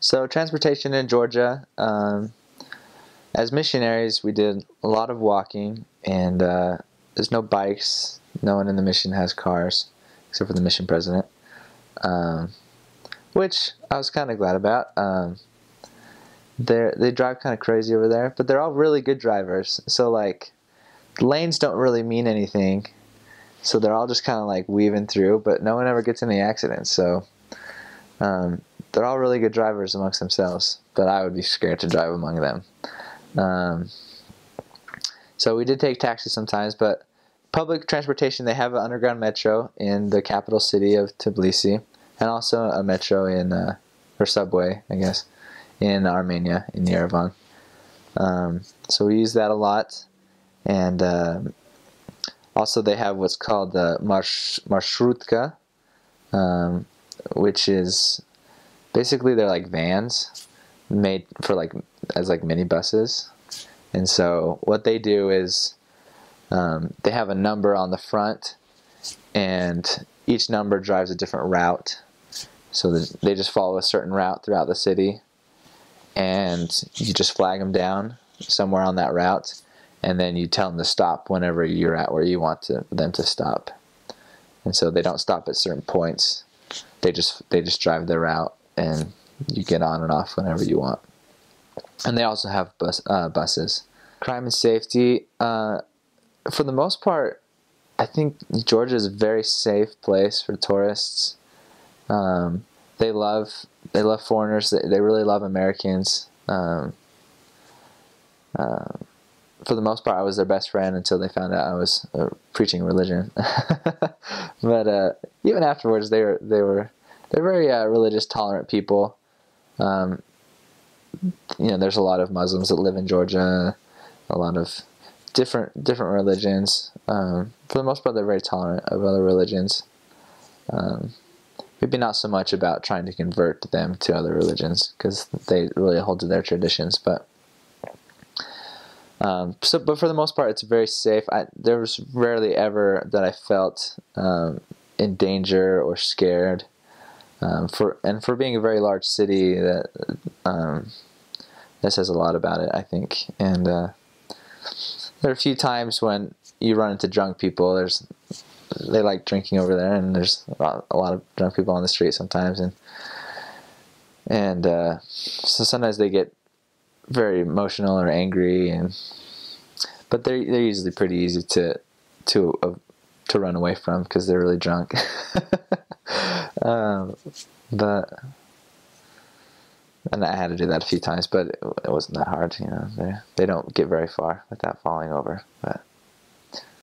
So transportation in Georgia, as missionaries, we did a lot of walking, and there's no bikes. No one in the mission has cars, except for the mission president, um, which I was kind of glad about. They drive kind of crazy over there, but they're all really good drivers. So like, lanes don't really mean anything. So they're all just kind of like weaving through, but no one ever gets in any accidents. So they're all really good drivers amongst themselves, but I would be scared to drive among them. So we did take taxis sometimes, but public transportation, they have an underground metro in the capital city of Tbilisi, and also a metro in, or subway, I guess, in Armenia, in Yerevan. So we use that a lot, and also they have what's called the marshrutka, which is basically they're like vans made for like as like mini buses. And so what they do is they have a number on the front, and each number drives a different route. So they just follow a certain route throughout the city, and you just flag them down somewhere on that route, and then you tell them to stop whenever you're at where you want them to stop. And so they don't stop at certain points. They just drive their route, and you get on and off whenever you want. And they also have buses. Crime and safety. For the most part, I think Georgia is a very safe place for tourists. They love foreigners. They really love Americans. For the most part, I was their best friend until they found out I was preaching religion. But even afterwards, they're very religious, tolerant people. There's a lot of Muslims that live in Georgia, a lot of different religions. For the most part, they're very tolerant of other religions. Maybe not so much about trying to convert them to other religions, because they really hold to their traditions. But for the most part, it's very safe. There was rarely ever that I felt in danger or scared. For being a very large city, that says a lot about it, I think. And there are a few times when you run into drunk people. They like drinking over there, and there's a lot of drunk people on the street sometimes, and so sometimes they get very emotional or angry, but they're usually pretty easy to run away from, because they're really drunk. And I had to do that a few times, but it wasn't that hard. They don't get very far without falling over. But